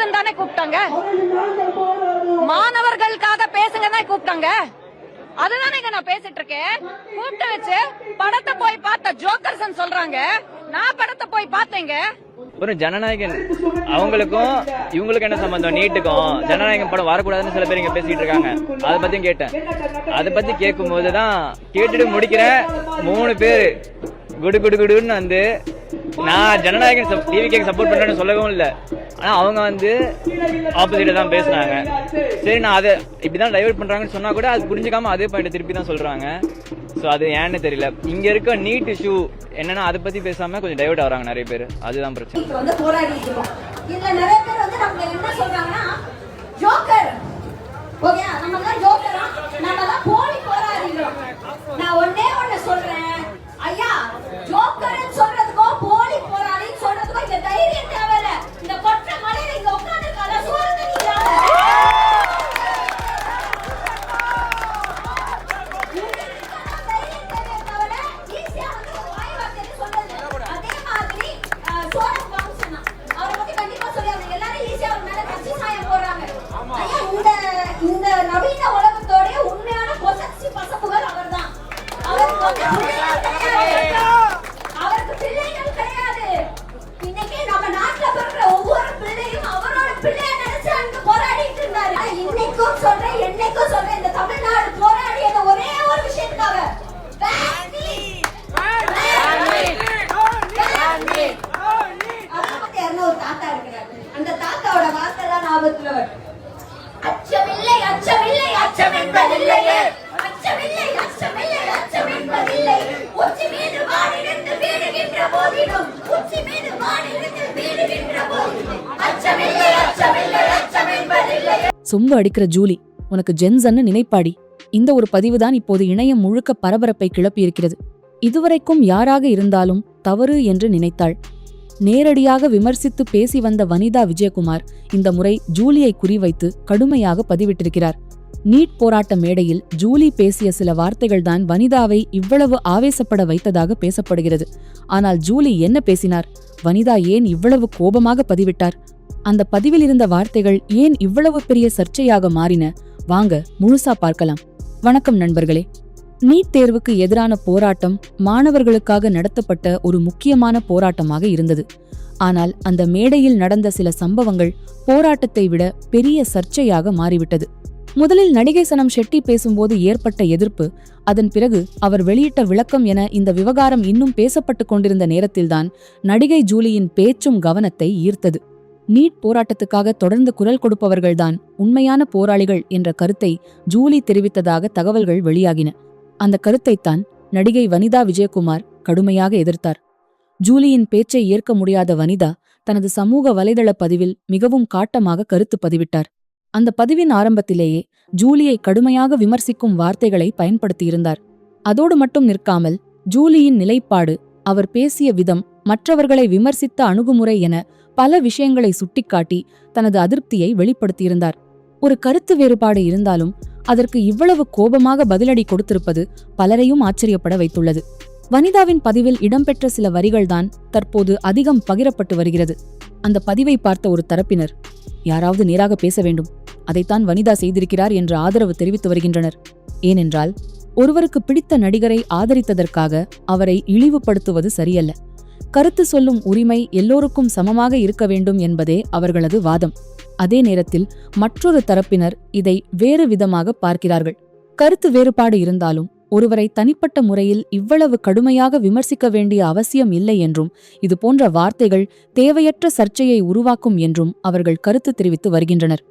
பேசட்டும் தானே கூப்பிட்டாங்க. மாணவர்களுக்காக பேசுங்க தான் கூப்பிட்டாங்க. அதுதானே நான் பேசிட்டு இருக்கேன். கூப்பிட்டு வச்சு படத்தை போய் பார்த்த ஜோக்கர்ஸ் சொல்றாங்க. நான் படத்தை போய் பார்த்தேங்க. ஒரு ஜனநாயகன் அவங்களுக்கும் இவங்களுக்கும் என்ன சம்பந்தம்? நீட்டுக்கும் ஜனநாயகம் படம் வரக்கூடாதுன்னு சில பேர் இங்க பேசிட்டு இருக்காங்க. அதை பத்தியும் கேட்டேன். அதை பத்தி கேட்கும் போதுதான் கேட்டுட்டு முடிக்கிற 3 பேர் குடு குடு குடுன்னு வந்து நான் ஜனநாயகன் டிவிக்கு சப்போர்ட் பண்றேன்னு சொல்லவும் இல்லை. ஆனா அவங்க வந்து ஆப்போசிட்டா தான் பேசுறாங்க. சரி, நான் அதை இப்படிதான் டைவர்ட் பண்றாங்கன்னு சொன்னா கூட அது புரிஞ்சுக்காம அதே பாயிண்ட் திருப்பி தான் சொல்றாங்க. சோ அது ஏன்னு தெரியல. இங்க இருக்க நீட் இஷ்யூ என்னன்னா அதை பத்தி பேசாம கொஞ்சம் டைவர்ட் ஆகுறாங்க நிறைய பேர். அதுதான் பிரச்சனை. இந்த நவீன உலகத்தோட உண்மையான பொசசிவ் பசப்புகள் அவர்தான். அவருக்கு பிள்ளைகள் கிடையாது. இன்னைக்கு நம்ம நாட்டுல பிறக்கிற ஒவ்வொரு பிள்ளையும் அவரோட பிள்ளைய நினைச்சு அங்க போராடிட்டு இருந்தாரு. இன்னைக்கும் சொல்றேன், என்னைக்கும் சொல்றேன், இந்த தமிழ்நாடு போராடியது ஒரே ஒரு விஷயத்துக்காக. ஒரு தாத்தா இருக்கிறாரு. அந்த தாத்தாவோட வார்த்தை தான் ஞாபகத்துல வரும். அச்சமில்லை அச்சமில்லை அச்சம் என்பதில்லையே, அச்சமில்லை அச்சமில்லை அச்சம் என்பதில்லை. உச்சி மீது வானிருந்து வீடுகின்ற போதிலும், உச்சி மீது வானிருந்து வீடுகின்ற போதிலும் அச்சமில்லை அச்சமில்லை அச்சம் என்பதில்லை. சொம்பு அடிக்கிற ஜூலி உனக்கு ஜென்சன்னு நினைப்பாடி. இந்த ஒரு பதிவுதான் இப்போது இணையம் முழுக்க பரபரப்பை கிளப்பியிருக்கிறது. இதுவரைக்கும் யாராக இருந்தாலும் தவறு என்று நினைத்தாள். நேரடியாக விமர்சித்து பேசி வந்த வனிதா விஜயகுமார் இந்த முறை ஜூலியை குறிவைத்து கடுமையாக பதிவிட்டிருக்கிறார். நீட் போராட்ட மேடையில் ஜூலி பேசிய சில வார்த்தைகள்தான் வனிதாவை இவ்வளவு ஆவேசப்பட வைத்ததாக பேசப்படுகிறது. ஆனால் ஜூலி என்ன பேசினார்? வனிதா ஏன் இவ்வளவு கோபமாக பதிவிட்டார்? அந்த பதிவில் இருந்த வார்த்தைகள் ஏன் இவ்வளவு பெரிய சர்ச்சையாக மாறின? வாங்க முழுசா பார்க்கலாம். வணக்கம் நண்பர்களே. நீட் தேர்வுக்கு எதிரான போராட்டம் மாணவர்களுக்காக நடத்தப்பட்ட ஒரு முக்கியமான போராட்டமாக இருந்தது. ஆனால் அந்த மேடையில் நடந்த சில சம்பவங்கள் போராட்டத்தை விட பெரிய சர்ச்சையாக மாறிவிட்டது. முதலில் நடிகை சனம் ஷெட்டி பேசும்போது ஏற்பட்ட எதிர்ப்பு, அதன் பிறகு அவர் வெளியிட்ட விளக்கம் என இந்த விவகாரம் இன்னும் பேசப்பட்டு கொண்டிருந்த நேரத்தில்தான் நடிகை ஜூலியின் பேச்சும் கவனத்தை ஈர்த்தது. நீட் போராட்டத்துக்காக தொடர்ந்து குரல் கொடுப்பவர்கள்தான் உண்மையான போராளிகள் என்ற கருத்தை ஜூலி தெரிவித்ததாக தகவல்கள் வெளியாகின. அந்த கருத்தைத்தான் நடிகை வனிதா விஜயகுமார் கடுமையாக எதிர்த்தார். ஜூலியின் பேச்சை ஏற்க முடியாத வனிதா தனது சமூக வலைதள பதிவில் மிகவும் காட்டமாக கருத்து பதிவிட்டார். அந்த பதிவின் ஆரம்பத்திலேயே ஜூலியை கடுமையாக விமர்சிக்கும் வார்த்தைகளை பயன்படுத்தியிருந்தார். அதோடு மட்டும் நிற்காமல் ஜூலியின் நிலைப்பாடு, அவர் பேசிய விதம், மற்றவர்களை விமர்சித்த அணுகுமுறை என பல விஷயங்களை சுட்டிக்காட்டி தனது அதிருப்தியை வெளிப்படுத்தியிருந்தார். ஒரு கருத்து வேறுபாடு இருந்தாலும் அதற்கு இவ்வளவு கோபமாக பதிலடி கொடுத்திருப்பது பலரையும் ஆச்சரியப்பட வைத்துள்ளது. வனிதாவின் பதிவில் இடம்பெற்ற சில வரிகள்தான் தற்போது அதிகம் பகிரப்பட்டு வருகிறது. அந்த பதிவை பார்த்த ஒரு தரப்பினர், யாராவது நேராக பேச வேண்டும், அதைத்தான் வனிதா செய்திருக்கிறார் என்ற ஆதரவு தெரிவித்து வருகின்றனர். ஏனென்றால் ஒருவருக்கு பிடித்த நடிகரை ஆதரித்ததற்காக அவரை இழிவுபடுத்துவது சரியல்ல. கருத்து சொல்லும் உரிமை எல்லோருக்கும் சமமாக இருக்க வேண்டும் என்பதே அவர்களது வாதம். அதே நேரத்தில் மற்றொரு தரப்பினர் இதை வேறு விதமாக பார்க்கிறார்கள். கருத்து வேறுபாடு இருந்தாலும் ஒருவரை தனிப்பட்ட முறையில் இவ்வளவு கடுமையாக விமர்சிக்க வேண்டிய அவசியம் இல்லை என்றும், இதுபோன்ற வார்த்தைகள் தேவையற்ற சர்ச்சையை உருவாக்கும் என்றும் அவர்கள் கருத்து தெரிவித்து வருகின்றனர்.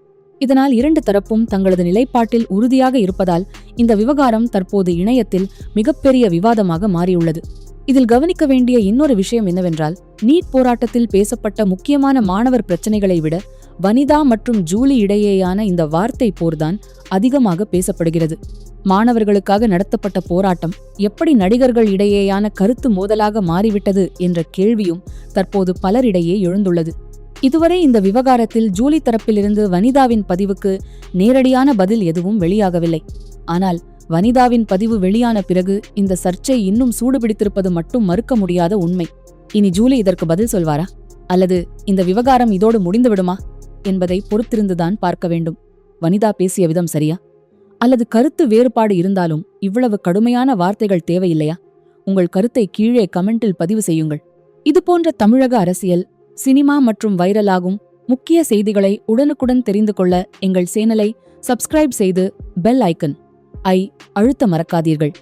இதனால் இரண்டு தரப்பும் தங்களது நிலைப்பாட்டில் உறுதியாக இருப்பதால் இந்த விவகாரம் தற்போது இணையத்தில் மிகப்பெரிய விவாதமாக மாறியுள்ளது. இதில் கவனிக்க வேண்டிய இன்னொரு விஷயம் என்னவென்றால், நீட் போராட்டத்தில் பேசப்பட்ட முக்கியமான மாணவர் பிரச்சனைகளை விட வனிதா மற்றும் ஜூலி இடையேயான இந்த வார்த்தை போர்தான் அதிகமாக பேசப்படுகிறது. மாணவர்களுக்காக நடத்தப்பட்ட போராட்டம் எப்படி நடிகர்கள் இடையேயான கருத்து மோதலாக மாறிவிட்டது என்ற கேள்வியும் தற்போது பலரிடையே எழுந்துள்ளது. இதுவரை இந்த விவகாரத்தில் ஜூலி தரப்பிலிருந்து வனிதாவின் பதிவுக்கு நேரடியான பதில் எதுவும் வெளியாகவில்லை. ஆனால் வனிதாவின் பதிவு வெளியான பிறகு இந்த சர்ச்சை இன்னும் சூடுபிடித்திருப்பது மட்டும் மறுக்க முடியாத உண்மை. இனி ஜூலி இதற்கு பதில் சொல்வாரா? அல்லது இந்த விவகாரம் இதோடு முடிந்து விடுமா? என்பதை பொறுத்திருந்துதான் பார்க்க வேண்டும். வனிதா பேசிய விதம் சரியா? அல்லது கருத்து வேறுபாடு இருந்தாலும் இவ்வளவு கடுமையான வார்த்தைகள் தேவையில்லையா? உங்கள் கருத்தை கீழே கமெண்டில் பதிவு செய்யுங்கள். இதுபோன்ற தமிழக அரசியல், சினிமா மற்றும் வைரலாகும் முக்கிய செய்திகளை உடனுக்குடன் தெரிந்து கொள்ள எங்கள் சேனலை சப்ஸ்கிரைப் செய்து பெல் ஐக்கன் ஐ அழுத்த மறக்காதீர்கள்.